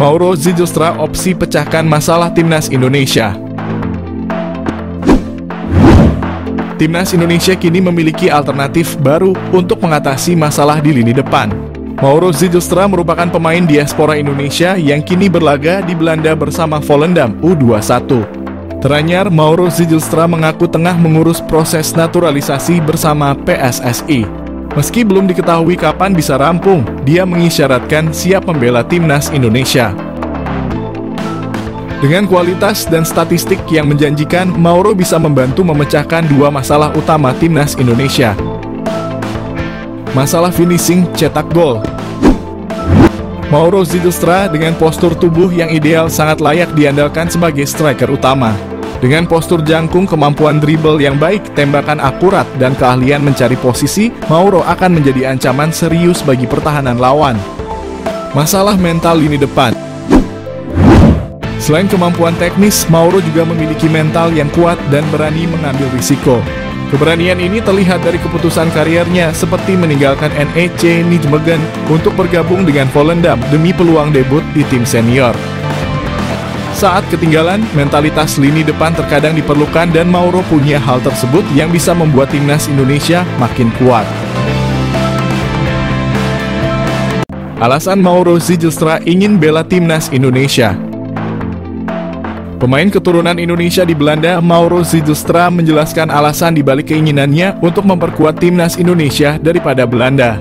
Mauro Zijlstra opsi pecahkan masalah Timnas Indonesia. Timnas Indonesia kini memiliki alternatif baru untuk mengatasi masalah di lini depan. Mauro Zijlstra merupakan pemain diaspora Indonesia yang kini berlaga di Belanda bersama Volendam U21. Teranyar, Mauro Zijlstra mengaku tengah mengurus proses naturalisasi bersama PSSI. Meski belum diketahui kapan bisa rampung, dia mengisyaratkan siap membela Timnas Indonesia. Dengan kualitas dan statistik yang menjanjikan, Mauro bisa membantu memecahkan dua masalah utama Timnas Indonesia. Masalah finishing cetak gol. Mauro Zijlstra dengan postur tubuh yang ideal sangat layak diandalkan sebagai striker utama. Dengan postur jangkung, kemampuan dribble yang baik, tembakan akurat, dan keahlian mencari posisi, Mauro akan menjadi ancaman serius bagi pertahanan lawan. Masalah mental lini depan. Selain kemampuan teknis, Mauro juga memiliki mental yang kuat dan berani mengambil risiko. Keberanian ini terlihat dari keputusan kariernya seperti meninggalkan NEC Nijmegen untuk bergabung dengan Volendam demi peluang debut di tim senior. Saat ketinggalan, mentalitas lini depan terkadang diperlukan dan Mauro punya hal tersebut yang bisa membuat Timnas Indonesia makin kuat. Alasan Mauro Zijlstra ingin bela Timnas Indonesia. Pemain keturunan Indonesia di Belanda, Mauro Zijlstra menjelaskan alasan dibalik keinginannya untuk memperkuat Timnas Indonesia daripada Belanda.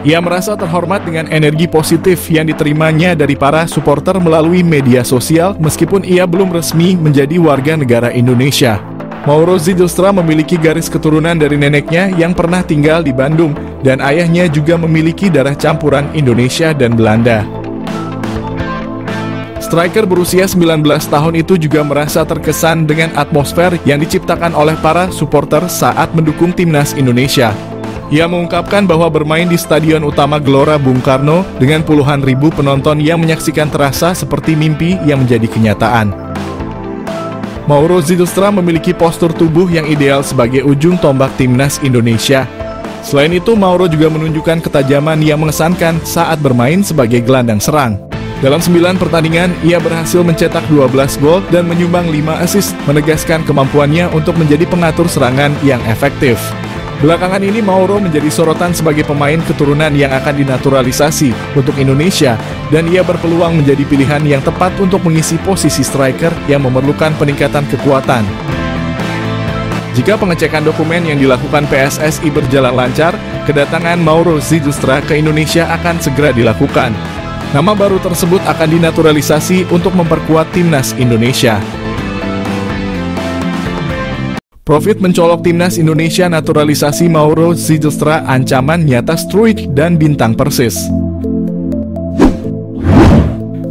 Ia merasa terhormat dengan energi positif yang diterimanya dari para supporter melalui media sosial meskipun ia belum resmi menjadi warga negara Indonesia. Mauro Zijlstra memiliki garis keturunan dari neneknya yang pernah tinggal di Bandung dan ayahnya juga memiliki darah campuran Indonesia dan Belanda. Striker berusia 19 tahun itu juga merasa terkesan dengan atmosfer yang diciptakan oleh para supporter saat mendukung Timnas Indonesia. Ia mengungkapkan bahwa bermain di Stadion Utama Gelora Bung Karno dengan puluhan ribu penonton yang menyaksikan terasa seperti mimpi yang menjadi kenyataan. Mauro Zijlstra memiliki postur tubuh yang ideal sebagai ujung tombak Timnas Indonesia. Selain itu, Mauro juga menunjukkan ketajaman yang mengesankan saat bermain sebagai gelandang serang. Dalam 9 pertandingan, ia berhasil mencetak 12 gol dan menyumbang 5 assist, menegaskan kemampuannya untuk menjadi pengatur serangan yang efektif. Belakangan ini Mauro menjadi sorotan sebagai pemain keturunan yang akan dinaturalisasi untuk Indonesia dan ia berpeluang menjadi pilihan yang tepat untuk mengisi posisi striker yang memerlukan peningkatan kekuatan. Jika pengecekan dokumen yang dilakukan PSSI berjalan lancar, kedatangan Mauro Zijlstra ke Indonesia akan segera dilakukan. Nama baru tersebut akan dinaturalisasi untuk memperkuat Timnas Indonesia. Profit mencolok Timnas Indonesia, naturalisasi Mauro Zijlstra, ancaman nyata Struijk dan bintang Persis.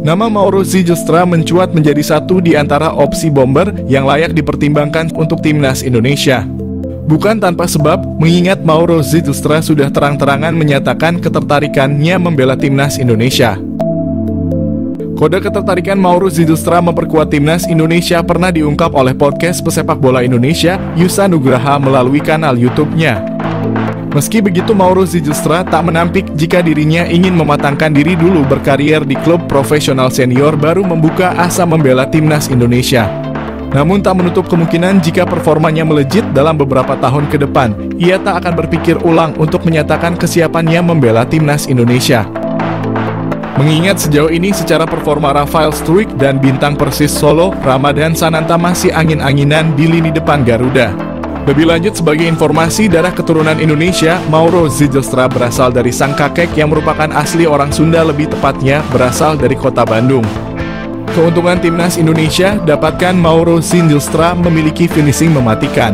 Nama Mauro Zijlstra mencuat menjadi satu di antara opsi bomber yang layak dipertimbangkan untuk Timnas Indonesia. Bukan tanpa sebab, mengingat Mauro Zijlstra sudah terang-terangan menyatakan ketertarikannya membela Timnas Indonesia. Kode ketertarikan Mauro Zijlstra memperkuat Timnas Indonesia pernah diungkap oleh podcast pesepak bola Indonesia, Yusa Nugraha, melalui kanal YouTube-nya. Meski begitu, Mauro Zijlstra tak menampik jika dirinya ingin mematangkan diri dulu berkarier di klub profesional senior baru membuka asa membela Timnas Indonesia. Namun tak menutup kemungkinan jika performanya melejit dalam beberapa tahun ke depan, ia tak akan berpikir ulang untuk menyatakan kesiapannya membela Timnas Indonesia. Mengingat sejauh ini secara performa Rafael Struijk dan bintang Persis Solo, Ramadan Sananta masih angin-anginan di lini depan Garuda. Lebih lanjut, sebagai informasi, darah keturunan Indonesia, Mauro Zijlstra berasal dari sang kakek yang merupakan asli orang Sunda, lebih tepatnya berasal dari kota Bandung. Keuntungan Timnas Indonesia, dapatkan Mauro Zijlstra memiliki finishing mematikan.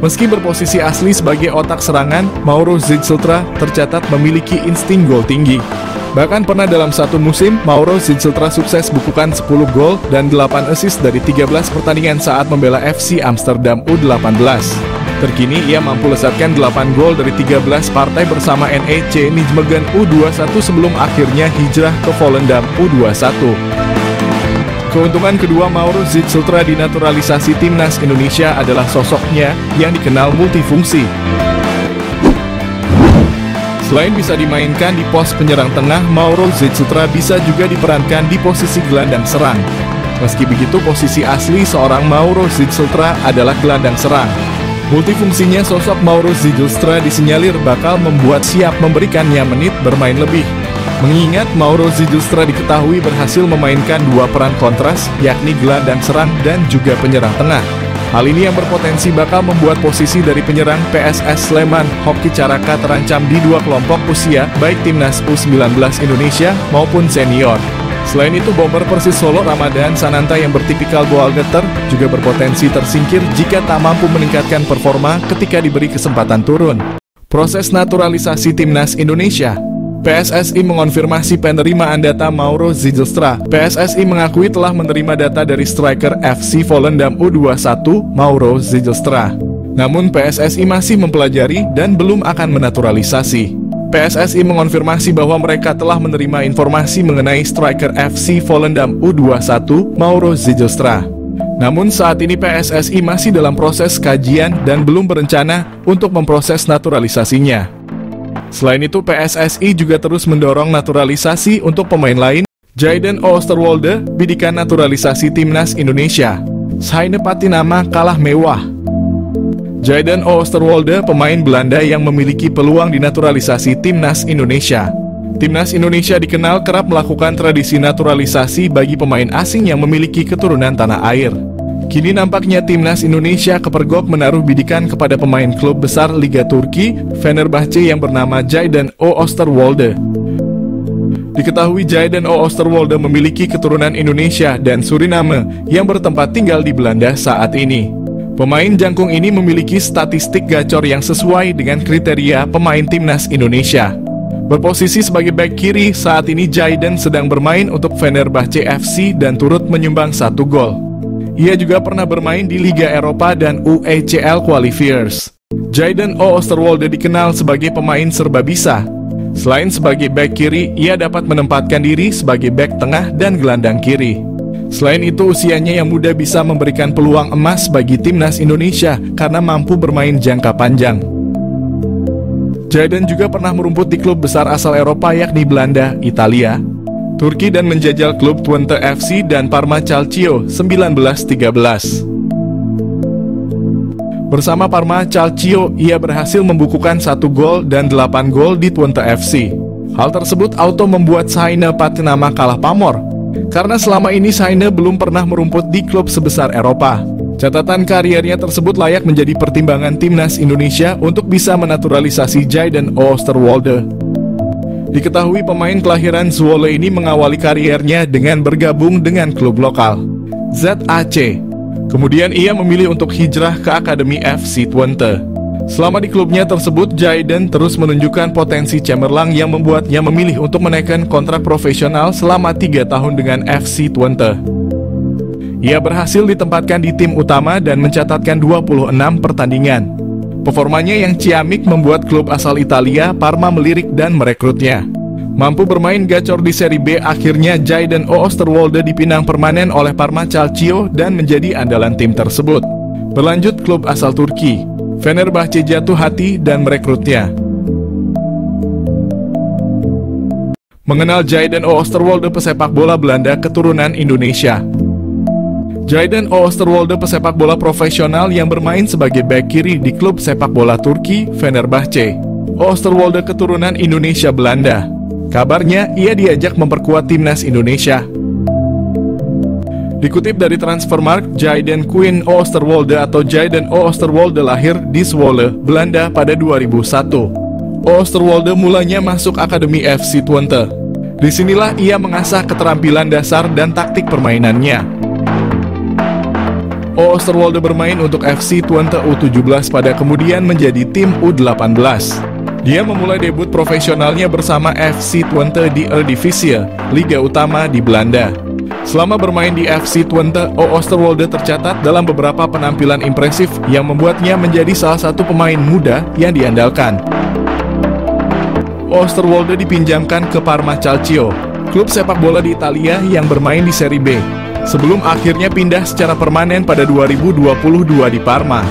Meski berposisi asli sebagai otak serangan, Mauro Zijlstra tercatat memiliki insting gol tinggi. Bahkan pernah dalam satu musim, Mauro Zijlstra sukses bukukan 10 gol dan 8 assist dari 13 pertandingan saat membela FC Amsterdam U18. Terkini ia mampu lesatkan 8 gol dari 13 partai bersama NEC Nijmegen U21 sebelum akhirnya hijrah ke Volendam U21. Keuntungan kedua Mauro Zijlstra di naturalisasi Timnas Indonesia adalah sosoknya yang dikenal multifungsi. Selain bisa dimainkan di pos penyerang tengah, Mauro Zitstra bisa juga diperankan di posisi gelandang serang. Meski begitu, posisi asli seorang Mauro Zitstra adalah gelandang serang. Multifungsinya sosok Mauro Zitstra disinyalir bakal membuat siap memberikannya menit bermain lebih. Mengingat Mauro Zitstra diketahui berhasil memainkan dua peran kontras, yakni gelandang serang dan juga penyerang tengah. Hal ini yang berpotensi bakal membuat posisi dari penyerang PSS Sleman, Hoki Caraka terancam di dua kelompok usia, baik timnas U19 Indonesia maupun senior. Selain itu, bomber Persis Solo Ramadan Sananta yang bertipikal goal getter juga berpotensi tersingkir jika tak mampu meningkatkan performa ketika diberi kesempatan turun. Proses naturalisasi timnas Indonesia. PSSI mengonfirmasi penerimaan data Mauro Zitstra. PSSI mengakui telah menerima data dari striker FC Volendam U21 Mauro Zitstra. Namun PSSI masih mempelajari dan belum akan menaturalisasi. PSSI mengonfirmasi bahwa mereka telah menerima informasi mengenai striker FC Volendam U21 Mauro Zitstra. Namun saat ini PSSI masih dalam proses kajian dan belum berencana untuk memproses naturalisasinya. Selain itu, PSSI juga terus mendorong naturalisasi untuk pemain lain. Jayden Oosterwolde, bidikan naturalisasi timnas Indonesia. Saine Patinama kalah mewah. Jayden Oosterwolde, pemain Belanda yang memiliki peluang dinaturalisasi timnas Indonesia. Timnas Indonesia dikenal kerap melakukan tradisi naturalisasi bagi pemain asing yang memiliki keturunan tanah air. Kini nampaknya timnas Indonesia kepergok menaruh bidikan kepada pemain klub besar Liga Turki, Fenerbahce yang bernama Jayden Oosterwolde. Diketahui Jayden Oosterwolde memiliki keturunan Indonesia dan Suriname yang bertempat tinggal di Belanda saat ini. Pemain jangkung ini memiliki statistik gacor yang sesuai dengan kriteria pemain timnas Indonesia. Berposisi sebagai bek kiri, saat ini Jayden sedang bermain untuk Fenerbahce FC dan turut menyumbang 1 gol. Ia juga pernah bermain di Liga Eropa dan UECL Qualifiers. Jayden Oosterwolde dikenal sebagai pemain serba bisa. Selain sebagai bek kiri, ia dapat menempatkan diri sebagai bek tengah dan gelandang kiri. Selain itu, usianya yang muda bisa memberikan peluang emas bagi timnas Indonesia karena mampu bermain jangka panjang. Jayden juga pernah merumput di klub besar asal Eropa yakni Belanda, Italia, Turki dan menjajal klub Twente FC dan Parma Calcio 1913. Bersama Parma Calcio, ia berhasil membukukan 1 gol dan 8 gol di Twente FC. Hal tersebut auto membuat Saine Patinama kalah pamor, karena selama ini Saine belum pernah merumput di klub sebesar Eropa. Catatan kariernya tersebut layak menjadi pertimbangan timnas Indonesia untuk bisa menaturalisasi Jayden Oosterwolde. Diketahui pemain kelahiran Zwolle ini mengawali kariernya dengan bergabung dengan klub lokal, ZAC. Kemudian ia memilih untuk hijrah ke Akademi FC Twente. Selama di klubnya tersebut, Jayden terus menunjukkan potensi cemerlang yang membuatnya memilih untuk menaikkan kontrak profesional selama 3 tahun dengan FC Twente. Ia berhasil ditempatkan di tim utama dan mencatatkan 26 pertandingan. Performanya yang ciamik membuat klub asal Italia, Parma, melirik dan merekrutnya. Mampu bermain gacor di Serie B, akhirnya Jayden Oosterwolde dipinang permanen oleh Parma Calcio dan menjadi andalan tim tersebut. Berlanjut, klub asal Turki, Fenerbahce, jatuh hati dan merekrutnya. Mengenal Jayden Oosterwolde, pesepak bola Belanda keturunan Indonesia. Jayden Oosterwolde, pesepak bola profesional yang bermain sebagai bek kiri di klub sepak bola Turki, Fenerbahce. Oosterwolde keturunan Indonesia Belanda. Kabarnya, ia diajak memperkuat timnas Indonesia. Dikutip dari Transfermarkt, Jayden Quinn Oosterwolde atau Jayden Oosterwolde lahir di Zwolle, Belanda pada 2001. Oosterwolde mulanya masuk Akademi FC Twente. Disinilah ia mengasah keterampilan dasar dan taktik permainannya. Oosterwolde bermain untuk FC Twente U17 pada kemudian menjadi tim U18. Dia memulai debut profesionalnya bersama FC Twente di Eredivisie, Liga Utama di Belanda. Selama bermain di FC Twente, Oosterwolde tercatat dalam beberapa penampilan impresif yang membuatnya menjadi salah satu pemain muda yang diandalkan. Oosterwolde dipinjamkan ke Parma Calcio, klub sepak bola di Italia yang bermain di Serie B, sebelum akhirnya pindah secara permanen pada 2022 di Parma.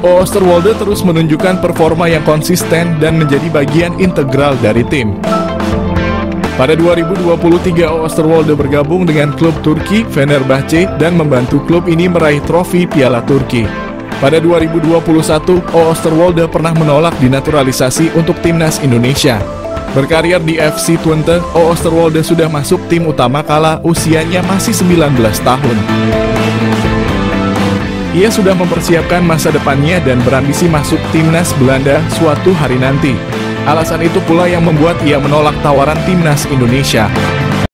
Oosterwolde terus menunjukkan performa yang konsisten dan menjadi bagian integral dari tim. Pada 2023, Oosterwolde bergabung dengan klub Turki Fenerbahce dan membantu klub ini meraih trofi Piala Turki. Pada 2021, Oosterwolde pernah menolak dinaturalisasi untuk timnas Indonesia. Berkarir di FC Twente, Oosterwolde sudah masuk tim utama kala usianya masih 19 tahun. Ia sudah mempersiapkan masa depannya dan berambisi masuk timnas Belanda suatu hari nanti. Alasan itu pula yang membuat ia menolak tawaran timnas Indonesia.